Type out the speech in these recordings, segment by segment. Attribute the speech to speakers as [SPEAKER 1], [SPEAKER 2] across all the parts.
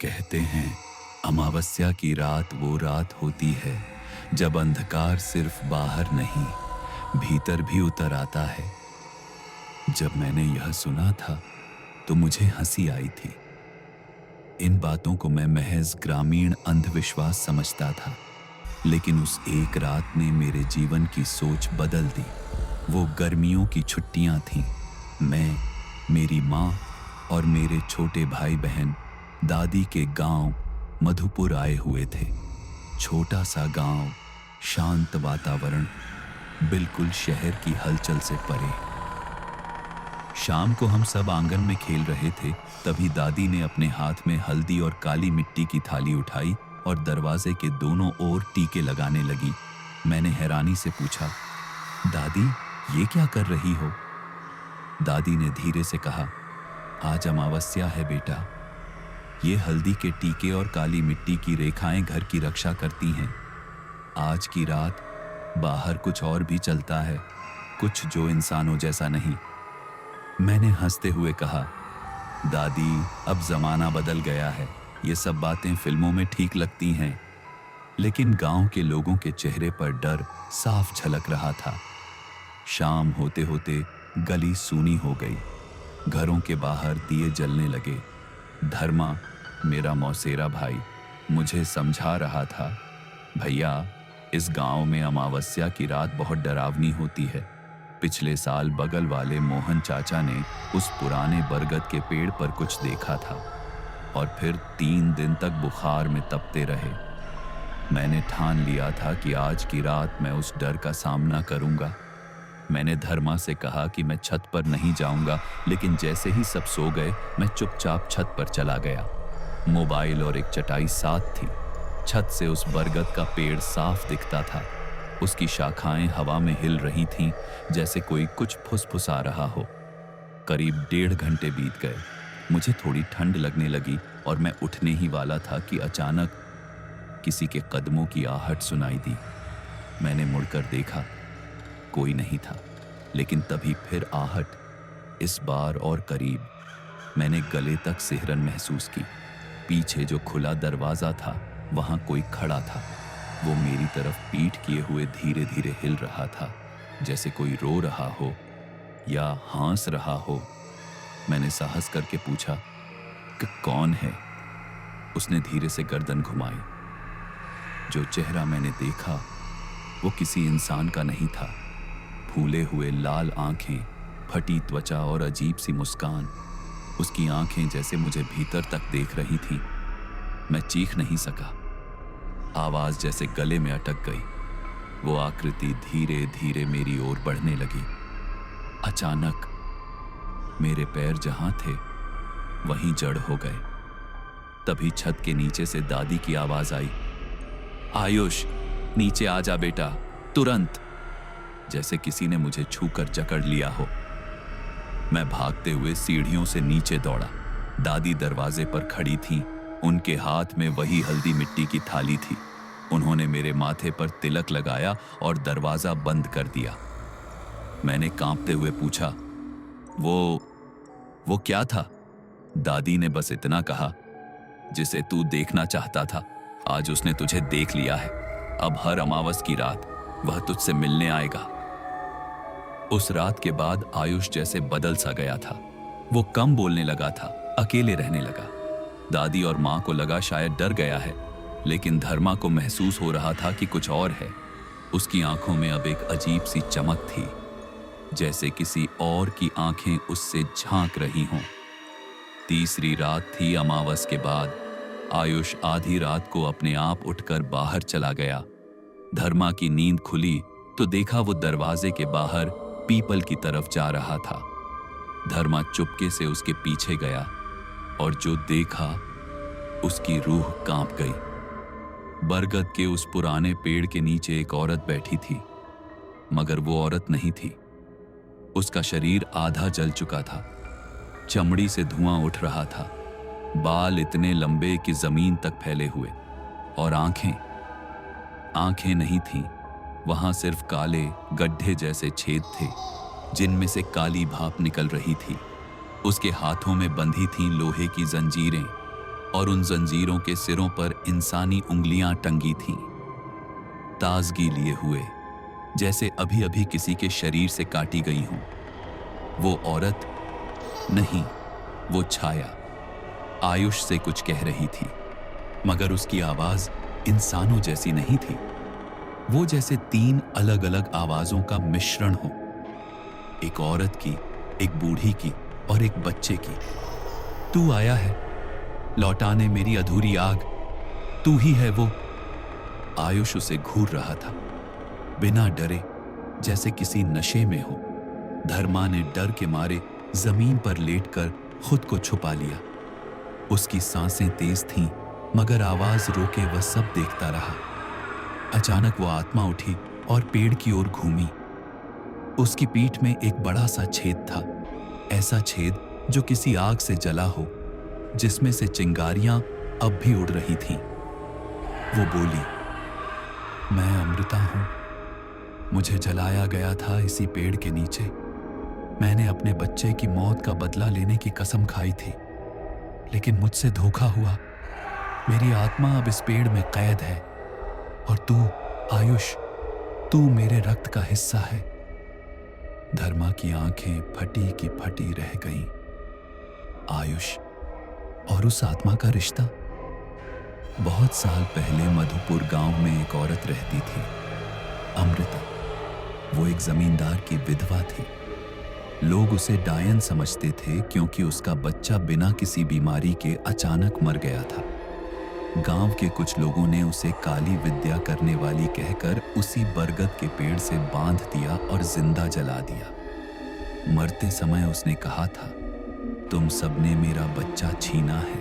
[SPEAKER 1] कहते हैं अमावस्या की रात वो रात होती है जब अंधकार सिर्फ बाहर नहीं भीतर भी उतर आता है। जब मैंने यह सुना था तो मुझे हंसी आई थी। इन बातों को मैं महज ग्रामीण अंधविश्वास समझता था, लेकिन उस एक रात ने मेरे जीवन की सोच बदल दी। वो गर्मियों की छुट्टियां थीं। मैं, मेरी माँ और मेरे छोटे भाई बहन दादी के गांव मधुपुर आए हुए थे। छोटा सा गांव, शांत वातावरण, बिल्कुल शहर की हलचल से परे। शाम को हम सब आंगन में खेल रहे थे, तभी दादी ने अपने हाथ में हल्दी और काली मिट्टी की थाली उठाई और दरवाजे के दोनों ओर टीके लगाने लगी। मैंने हैरानी से पूछा, दादी ये क्या कर रही हो? दादी ने धीरे से कहा, आज अमावस्या है बेटा। ये हल्दी के टीके और काली मिट्टी की रेखाएं घर की रक्षा करती हैं। आज की रात बाहर कुछ और भी चलता है, कुछ जो इंसानों जैसा नहीं। मैंने हंसते हुए कहा, दादी अब जमाना बदल गया है, ये सब बातें फिल्मों में ठीक लगती हैं। लेकिन गांव के लोगों के चेहरे पर डर साफ झलक रहा था। शाम होते होते गली सूनी हो गई। घरों के बाहर दिए जलने लगे। धर्मा, मेरा मौसेरा भाई, मुझे समझा रहा था, भैया इस गांव में अमावस्या की रात बहुत डरावनी होती है। पिछले साल बगल वाले मोहन चाचा ने उस पुराने बरगद के पेड़ पर कुछ देखा था और फिर 3 दिन तक बुखार में तपते रहे। मैंने ठान लिया था कि आज की रात मैं उस डर का सामना करूंगा। मैंने धर्मा से कहा कि मैं छत पर नहीं जाऊंगा, लेकिन जैसे ही सब सो गए मैं चुपचाप छत पर चला गया। मोबाइल और एक चटाई साथ थी। छत से उस बरगद का पेड़ साफ दिखता था। उसकी शाखाएं हवा में हिल रही थीं, जैसे कोई कुछ फुसफुसा रहा हो। करीब 1.5 घंटे बीत गए। मुझे थोड़ी ठंड लगने लगी और मैं उठने ही वाला था कि अचानक किसी के कदमों की आहट सुनाई दी। मैंने मुड़कर देखा, कोई नहीं था, लेकिन तभी फिर आहट, इस बार और करीब। मैंने गले तक सिहरन महसूस की। पीछे जो खुला दरवाजा था वहां कोई खड़ा था। वो मेरी तरफ पीठ किए हुए धीरे धीरे हिल रहा था, जैसे कोई रो रहा हो या हंस रहा हो। मैंने साहस करके पूछा कि कौन है? उसने धीरे से गर्दन घुमाई। जो चेहरा मैंने देखा वो किसी इंसान का नहीं था। फूले हुए लाल आंखें, फटी त्वचा और अजीब सी मुस्कान। उसकी आंखें जैसे मुझे भीतर तक देख रही थीं। मैं चीख नहीं सका। आवाज जैसे गले में अटक गई। वो आकृति धीरे धीरे मेरी ओर बढ़ने लगी। अचानक मेरे पैर जहां थे वहीं जड़ हो गए। तभी छत के नीचे से दादी की आवाज आई, आयुष नीचे आ जा बेटा, तुरंत। जैसे किसी ने मुझे छूकर जकड़ लिया हो। मैं भागते हुए सीढ़ियों से नीचे दौड़ा। दादी दरवाजे पर खड़ी थीं। उनके हाथ में वही हल्दी मिट्टी की थाली थी। उन्होंने मेरे माथे पर तिलक लगाया और दरवाजा बंद कर दिया। मैंने कांपते हुए पूछा, वो क्या था? दादी ने बस इतना कहा, जिसे तू देखना चाहता था, आज उसने तुझे देख लिया है। अब हर अमावस की रात वह तुझसे मिलने आएगा। उस रात के बाद आयुष जैसे बदल सा गया था। वो कम बोलने लगा था, अकेले रहने लगा। दादी और माँ को लगा शायद डर गया है, लेकिन धर्मा को महसूस हो रहा था कि कुछ और है। उसकी आंखों में अब एक अजीब सी चमक थी, जैसे किसी और की आंखें उससे झांक रही हों। तीसरी रात थी अमावस के बाद। आयुष आधी रात को अपने आप उठकर बाहर चला गया। धर्मा की नींद खुली तो देखा वो दरवाजे के बाहर पीपल की तरफ जा रहा था। धर्मा चुपके से उसके पीछे गया और जो देखा उसकी रूह कांप गई। बरगद के उस पुराने पेड़ के नीचे एक औरत बैठी थी, मगर वो औरत नहीं थी। उसका शरीर आधा जल चुका था। चमड़ी से धुआं उठ रहा था। बाल इतने लंबे कि जमीन तक फैले हुए, और आंखें नहीं थीं। वहां सिर्फ काले गड्ढे जैसे छेद थे, जिनमें से काली भाप निकल रही थी। उसके हाथों में बंधी थीं लोहे की जंजीरें। और उन जंजीरों के सिरों पर इंसानी उंगलियां टंगी थीं, ताजगी लिए हुए, जैसे अभी अभी किसी के शरीर से काटी गई हों। वो औरत नहीं, वो छाया आयुष से कुछ कह रही थी, मगर उसकी आवाज इंसानों जैसी नहीं थी। वो जैसे तीन अलग अलग आवाजों का मिश्रण हो, एक औरत की, एक बूढ़ी की और एक बच्चे की। तू आया है लौटाने मेरी अधूरी आग, तू ही है वो। आयुष उसे घूर रहा था, बिना डरे, जैसे किसी नशे में हो। धर्मा ने डर के मारे जमीन पर लेटकर खुद को छुपा लिया। उसकी सांसें तेज थीं, मगर आवाज रोके वह सब देखता रहा। अचानक वो आत्मा उठी और पेड़ की ओर घूमी। उसकी पीठ में एक बड़ा सा छेद था, ऐसा छेद जो किसी आग से जला हो, जिसमें से चिंगारियां अब भी उड़ रही थीं। वो बोली, मैं अमृता हूं। मुझे जलाया गया था इसी पेड़ के नीचे। मैंने अपने बच्चे की मौत का बदला लेने की कसम खाई थी, लेकिन मुझसे धोखा हुआ। मेरी आत्मा अब इस पेड़ में कैद है, और तू आयुष, तू मेरे रक्त का हिस्सा है। धर्मा की आंखें फटी की फटी रह गईं। आयुष और उस आत्मा का रिश्ता। बहुत साल पहले मधुपुर गांव में एक औरत रहती थी, अमृता। वो एक जमींदार की विधवा थी। लोग उसे डायन समझते थे, क्योंकि उसका बच्चा बिना किसी बीमारी के अचानक मर गया था। गांव के कुछ लोगों ने उसे काली विद्या करने वाली कहकर उसी बरगद के पेड़ से बांध दिया और जिंदा जला दिया। मरते समय उसने कहा था, तुम सबने मेरा बच्चा छीना है,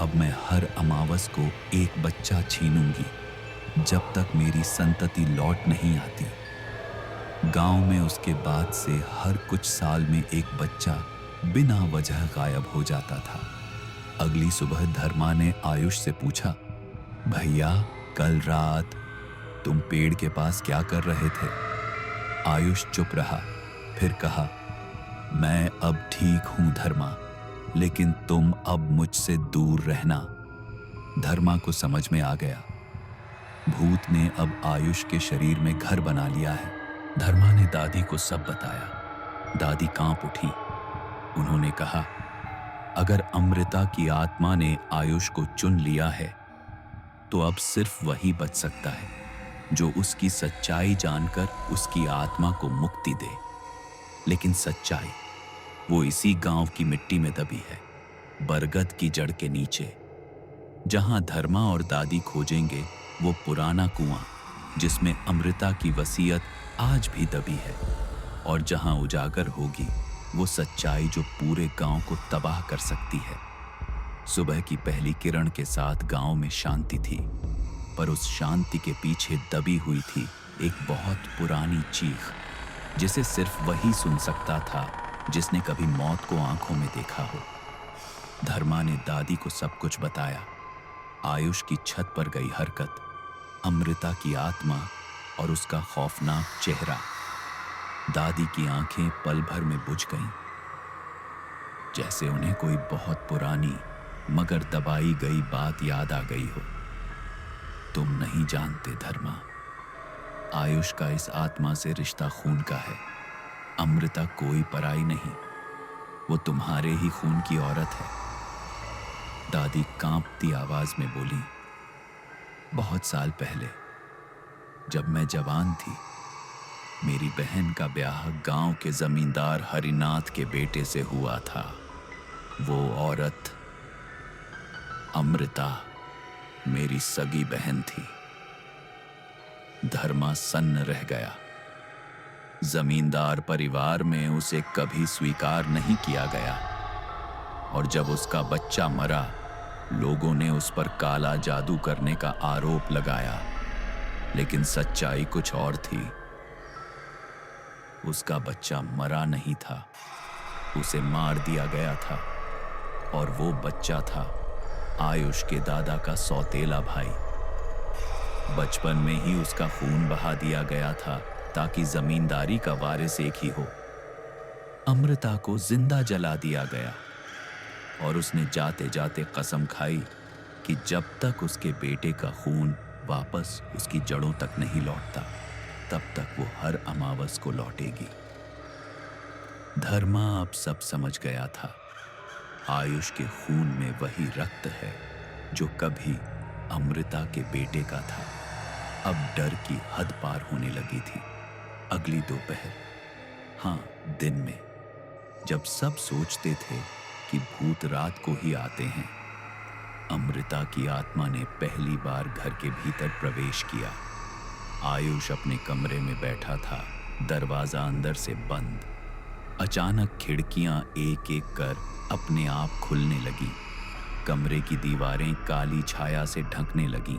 [SPEAKER 1] अब मैं हर अमावस को एक बच्चा छीनूंगी, जब तक मेरी संतति लौट नहीं आती। गांव में उसके बाद से हर कुछ साल में एक बच्चा बिना वजह गायब हो जाता था। अगली सुबह धर्मा ने आयुष से पूछा, भैया, कल रात तुम पेड़ के पास क्या कर रहे थे? आयुष चुप रहा, फिर कहा, मैं अब ठीक हूं धर्मा, लेकिन तुम अब मुझसे दूर रहना। धर्मा को समझ में आ गया, भूत ने अब आयुष के शरीर में घर बना लिया है। धर्मा ने दादी को सब बताया। दादी कांप उठी। उन्होंने कहा, अगर अमृता की आत्मा ने आयुष को चुन लिया है, तो अब सिर्फ वही बच सकता है जो उसकी सच्चाई जानकर उसकी आत्मा को मुक्ति दे। लेकिन सच्चाई वो इसी गांव की मिट्टी में दबी है, बरगद की जड़ के नीचे। जहां धर्मा और दादी खोजेंगे वो पुराना कुआं, जिसमें अमृता की वसीयत आज भी दबी है, और जहां उजागर होगी वो सच्चाई जो पूरे गांव को तबाह कर सकती है। सुबह की पहली किरण के साथ गांव में शांति थी, पर उस शांति के पीछे दबी हुई थी एक बहुत पुरानी चीख, जिसे सिर्फ वही सुन सकता था जिसने कभी मौत को आंखों में देखा हो। धर्मा ने दादी को सब कुछ बताया। आयुष की छत पर गई हरकत, अमृता की आत्मा और उसका खौफनाक चेहरा। दादी की आंखें पल भर में बुझ गईं, जैसे उन्हें कोई बहुत पुरानी मगर दबाई गई बात याद आ गई हो। तुम नहीं जानते धर्मा, आयुष का इस आत्मा से रिश्ता खून का है। अमृता कोई पराई नहीं, वो तुम्हारे ही खून की औरत है। दादी कांपती आवाज में बोली, बहुत साल पहले जब मैं जवान थी, मेरी बहन का ब्याह गांव के जमींदार हरिनाथ के बेटे से हुआ था। वो औरत अमृता मेरी सगी बहन थी। धर्मा सन्न रह गया। जमींदार परिवार में उसे कभी स्वीकार नहीं किया गया, और जब उसका बच्चा मरा, लोगों ने उस पर काला जादू करने का आरोप लगाया। लेकिन सच्चाई कुछ और थी। उसका बच्चा मरा नहीं था, उसे मार दिया गया था, और वो बच्चा था आयुष के दादा का सौतेला भाई। बचपन में ही उसका खून बहा दिया गया था ताकि जमींदारी का वारिस एक ही हो। अमृता को जिंदा जला दिया गया। और उसने जाते जाते कसम खाई कि जब तक उसके बेटे का खून वापस उसकी जड़ों तक नहीं लौटता, तब तक वो हर अमावस को लौटेगी। धर्मा अब सब समझ गया था। आयुष के खून में वही रक्त है जो कभी अमृता के बेटे का था। अब डर की हद पार होने लगी थी। अगली दोपहर, हाँ दिन में, जब सब सोचते थे कि भूत रात को ही आते हैं, अमृता की आत्मा ने पहली बार घर के भीतर प्रवेश किया। आयुष अपने कमरे में बैठा था, दरवाजा अंदर से बंद। अचानक खिड़कियां एक एक कर अपने आप खुलने लगी। कमरे की दीवारें काली छाया से ढकने लगीं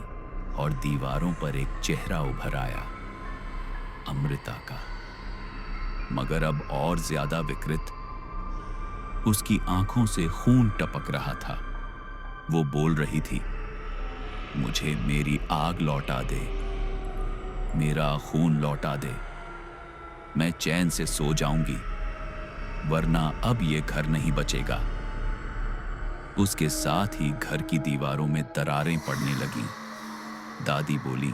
[SPEAKER 1] और दीवारों पर एक चेहरा उभर आया, अमृता का। मगर अब और ज्यादा विकृत। उसकी आंखों से खून टपक रहा था। वो बोल रही थी, मुझे मेरी आग लौटा दे, मेरा खून लौटा दे, मैं चैन से सो जाऊंगी, वरना अब ये घर नहीं बचेगा। उसके साथ ही घर की दीवारों में दरारें पड़ने लगीं। दादी बोली,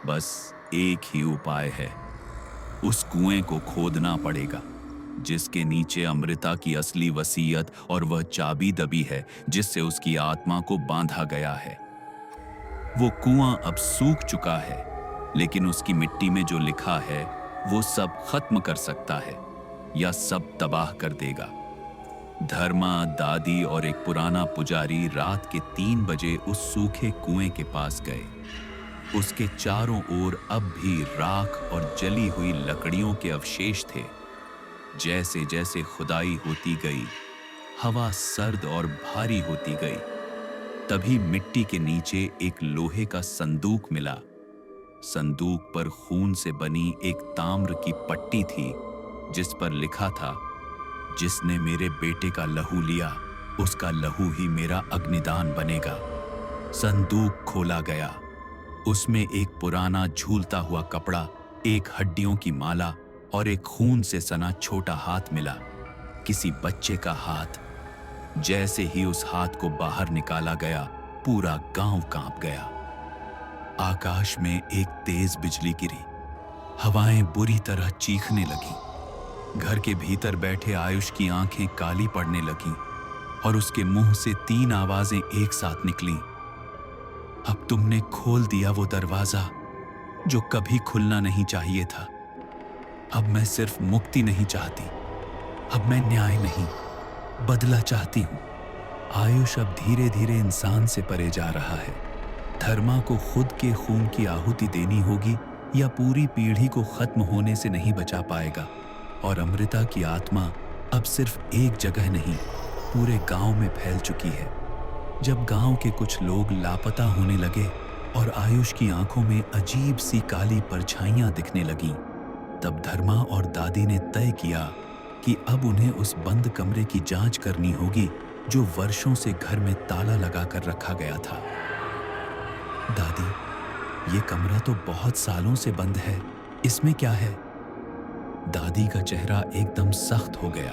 [SPEAKER 1] बस एक ही उपाय है, उस कुएं को खोदना पड़ेगा जिसके नीचे अमृता की असली वसीयत और वह चाबी दबी है जिससे उसकी आत्मा को बांधा गया है। वो कुआं अब सूख चुका है, लेकिन उसकी मिट्टी में जो लिखा है वो सब खत्म कर सकता है या सब तबाह कर देगा। धर्मा, दादी और एक पुराना पुजारी रात के 3 बजे उस सूखे कुएं के पास गए। उसके चारों ओर अब भी राख और जली हुई लकड़ियों के अवशेष थे। जैसे जैसे खुदाई होती गई, हवा सर्द और भारी होती गई। तभी मिट्टी के नीचे एक लोहे का संदूक मिला। संदूक पर खून से बनी एक ताम्र की पट्टी थी जिस पर लिखा था, जिसने मेरे बेटे का लहू लिया उसका लहू ही मेरा अग्निदान बनेगा। संदूक खोला गया। उसमें एक पुराना झूलता हुआ कपड़ा, एक हड्डियों की माला और एक खून से सना छोटा हाथ मिला, किसी बच्चे का हाथ। जैसे ही उस हाथ को बाहर निकाला गया, पूरा गांव कांप गया। आकाश में एक तेज बिजली गिरी, हवाएं बुरी तरह चीखने लगीं। घर के भीतर बैठे आयुष की आंखें काली पड़ने लगीं और उसके मुंह से 3 आवाजें एक साथ निकलीं। अब तुमने खोल दिया वो दरवाजा जो कभी खुलना नहीं चाहिए था। अब मैं सिर्फ मुक्ति नहीं चाहती, अब मैं न्याय नहीं, बदला चाहती हूं। आयुष अब धीरे धीरे इंसान से परे जा रहा है। धर्मा को खुद के खून की आहुति देनी होगी या पूरी पीढ़ी को खत्म होने से नहीं बचा पाएगा। और अमृता की आत्मा अब सिर्फ एक जगह नहीं, पूरे गांव में फैल चुकी है। जब गांव के कुछ लोग लापता होने लगे और आयुष की आंखों में अजीब सी काली परछाइयां दिखने लगीं, तब धर्मा और दादी ने तय किया कि अब उन्हें उस बंद कमरे की जांच करनी होगी जो वर्षों से घर में ताला लगाकर रखा गया था। दादी, ये कमरा तो बहुत सालों से बंद है, इसमें क्या है? दादी का चेहरा एकदम सख्त हो गया।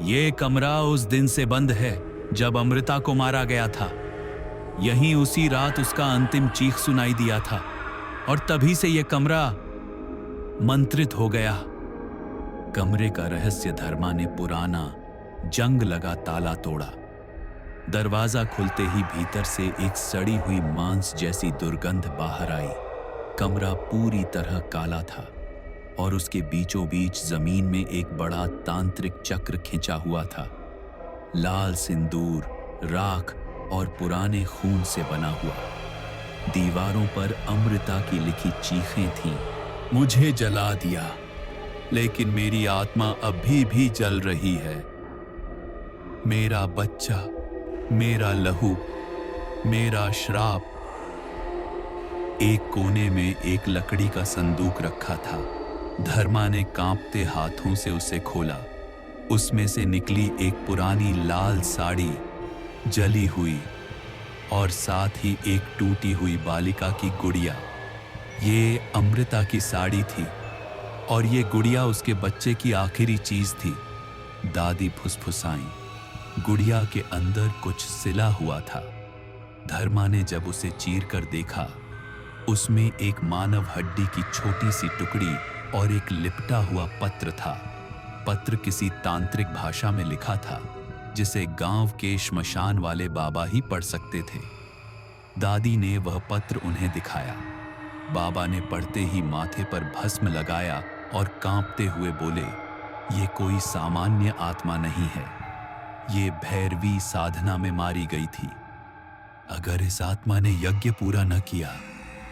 [SPEAKER 1] ये कमरा उस दिन से बंद है जब अमृता को मारा गया था। यहीं उसी रात उसका अंतिम चीख सुनाई दिया था और तभी से यह कमरा मंत्रित हो गया। कमरे का रहस्य धर्मा ने पुराना जंग लगा ताला तोड़ा। दरवाजा खुलते ही भीतर से एक सड़ी हुई मांस जैसी दुर्गंध बाहर आई। कमरा पूरी तरह काला था और उसके बीचों बीच जमीन में एक बड़ा तांत्रिक चक्र खिंचा हुआ था। लाल सिंदूर, राख और पुराने खून से बना हुआ। दीवारों पर अमृता की लिखी चीखें थीं, मुझे जला दिया, लेकिन मेरी आत्मा अभी भी जल रही है। मेरा बच्चा, मेरा लहू, मेरा श्राप। एक कोने में एक लकड़ी का संदूक रखा था। धर्मा ने कांपते हाथों से उसे खोला। उसमें से निकली एक पुरानी लाल साड़ी, जली हुई, और साथ ही एक टूटी हुई बालिका की गुड़िया। ये अमृता की साड़ी थी और ये गुड़िया उसके बच्चे की आखिरी चीज थी। दादी फुसफुसाईं, गुड़िया के अंदर कुछ सिला हुआ था। धर्मा ने जब उसे चीर कर देखा, उसमें एक मानव हड्डी की छोटी सी टुकड़ी और एक लिपटा हुआ पत्र था। पत्र किसी तांत्रिक भाषा में लिखा था, जिसे गांव के श्मशान वाले बाबा ही पढ़ सकते थे। दादी ने वह पत्र उन्हें दिखाया। बाबा ने पढ़ते ही माथे पर भस्म लगाया और कांपते हुए बोले, ये कोई सामान्य आत्मा नहीं है, ये भैरवी साधना में मारी गई थी। अगर इस आत्मा ने यज्ञ पूरा न किया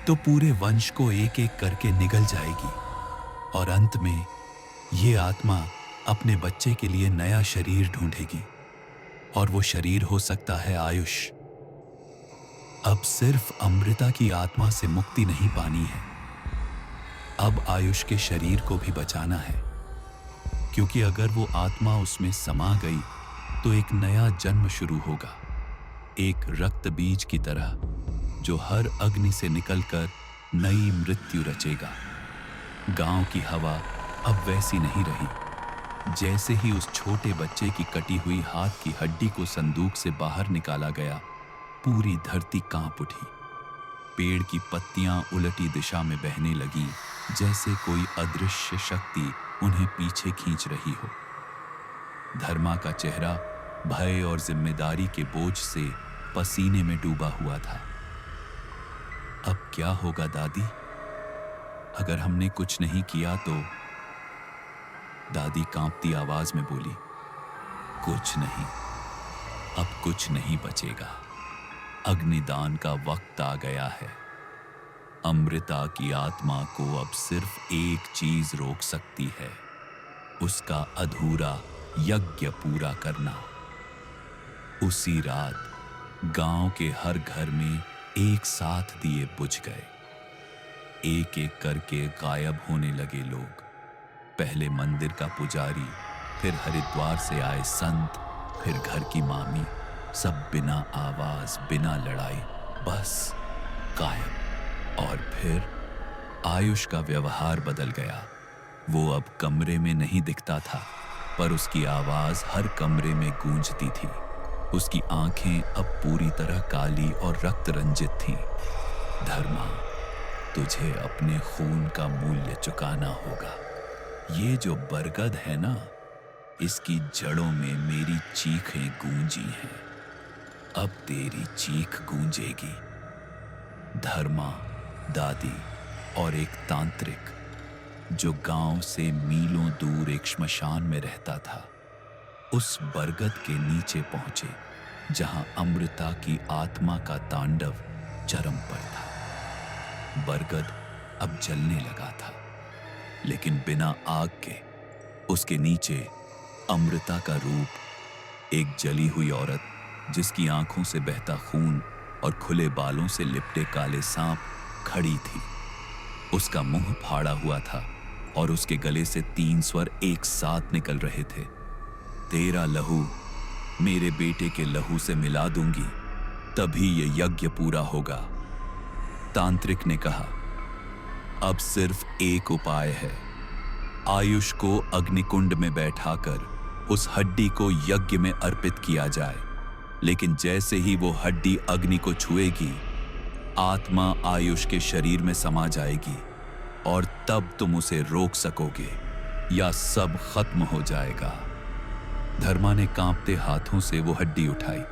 [SPEAKER 1] तो पूरे वंश को एक एक करके निगल जाएगी और अंत में ये आत्मा अपने बच्चे के लिए नया शरीर ढूंढेगी और वो शरीर हो सकता है आयुष। अब सिर्फ अमृता की आत्मा से मुक्ति नहीं पानी है, अब आयुष के शरीर को भी बचाना है, क्योंकि अगर वो आत्मा उसमें समा गई तो एक नया जन्म शुरू होगा, एक रक्त बीज की तरह जो हर अग्नि से निकलकर नई मृत्यु रचेगा। गांव की हवा अब वैसी नहीं रही। जैसे ही उस छोटे बच्चे की कटी हुई हाथ की हड्डी को संदूक से बाहर निकाला गया, पूरी धरती कांप उठी। पेड़ की पत्तियां उलटी दिशा में बहने लगी, जैसे कोई अदृश्य शक्ति उन्हें पीछे खींच रही हो। धर्मा का चेहरा भय और जिम्मेदारी के बोझ से पसीने में डूबा हुआ था। अब क्या होगा दादी? अगर हमने कुछ नहीं किया तो? दादी कांपती आवाज में बोली, कुछ नहीं, अब कुछ नहीं बचेगा। अग्निदान का वक्त आ गया है। अमृता की आत्मा को अब सिर्फ एक चीज रोक सकती है, उसका अधूरा यज्ञ पूरा करना। उसी रात गांव के हर घर में एक साथ दिए बुझ गए। एक एक करके गायब होने लगे लोग। पहले मंदिर का पुजारी, फिर हरिद्वार से आए संत, फिर घर की मामी, सब बिना आवाज, बिना लड़ाई, बस गायब। और फिर आयुष का व्यवहार बदल गया। वो अब कमरे में नहीं दिखता था, पर उसकी आवाज हर कमरे में गूंजती थी। उसकी आंखें अब पूरी तरह काली और रक्त रंजित थीं। धर्मा, तुझे अपने खून का मूल्य चुकाना होगा। ये जो बरगद है ना, इसकी जड़ों में मेरी चीखें गूंजी हैं, अब तेरी चीख गूंजेगी। धर्मा, दादी और एक तांत्रिक जो गांव से मीलों दूर एक श्मशान में रहता था, उस बरगद के नीचे पहुंचे जहां अमृता की आत्मा का तांडव चरम पर था। बरगद अब जलने लगा था, लेकिन बिना आग के। उसके नीचे अमृता का रूप, एक जली हुई औरत जिसकी आंखों से बहता खून और खुले बालों से लिपटे काले सांप खड़ी थी। उसका मुंह फाड़ा हुआ था और उसके गले से 3 स्वर एक साथ निकल रहे थे। तेरा लहू मेरे बेटे के लहू से मिला दूंगी, तभी ये यज्ञ पूरा होगा। तांत्रिक ने कहा, अब सिर्फ एक उपाय है। आयुष को अग्निकुंड में बैठाकर उस हड्डी को यज्ञ में अर्पित किया जाए, लेकिन जैसे ही वो हड्डी अग्नि को छुएगी, आत्मा आयुष के शरीर में समा जाएगी और तब तुम उसे रोक सकोगे या सब खत्म हो जाएगा। धर्मा ने कांपते हाथों से वो हड्डी उठाई।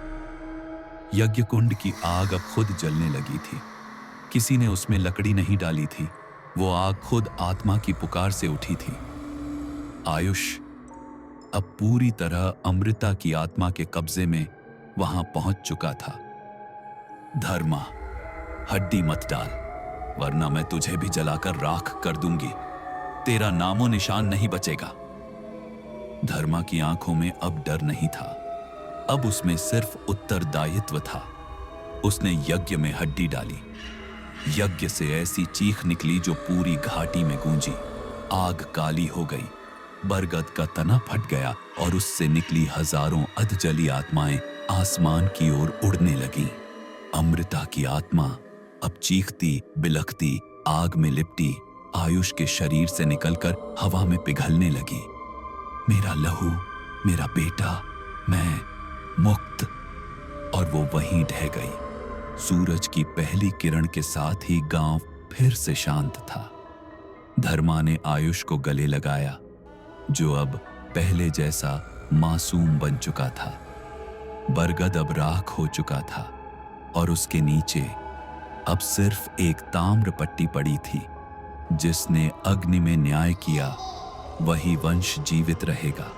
[SPEAKER 1] यज्ञ कुंड की आग अब खुद जलने लगी थी। किसी ने उसमें लकड़ी नहीं डाली थी, वो आग खुद आत्मा की पुकार से उठी थी। आयुष अब पूरी तरह अमृता की आत्मा के कब्जे में वहां पहुंच चुका था। धर्मा, हड्डी मत डाल, वरना मैं तुझे भी जलाकर राख कर दूंगी। तेरा नामो निशान नहीं बचेगा। धर्मा की आंखों में अब डर नहीं था, अब उसमें सिर्फ उत्तरदायित्व था। उसने यज्ञ में हड्डी डाली। यज्ञ से ऐसी चीख निकली जो पूरी घाटी में गूंजी। आग काली हो गई, बरगद का तना फट गया और उससे निकली हजारों अधजली आत्माएं आसमान की ओर उड़ने लगीं। अमृता की आत्मा अब चीखती बिलखती आग में लिपटी आयुष के शरीर से निकलकर हवा में पिघलने लगी। मेरा लहू, मेरा बेटा, मैं मुक्त। और वो वहीं ढह गई। सूरज की पहली किरण के साथ ही गांव फिर से शांत था। धर्मा ने आयुष को गले लगाया, जो अब पहले जैसा मासूम बन चुका था। बरगद अब राख हो चुका था और उसके नीचे अब सिर्फ एक ताम्र पट्टी पड़ी थी। जिसने अग्नि में न्याय किया वही वंश जीवित रहेगा।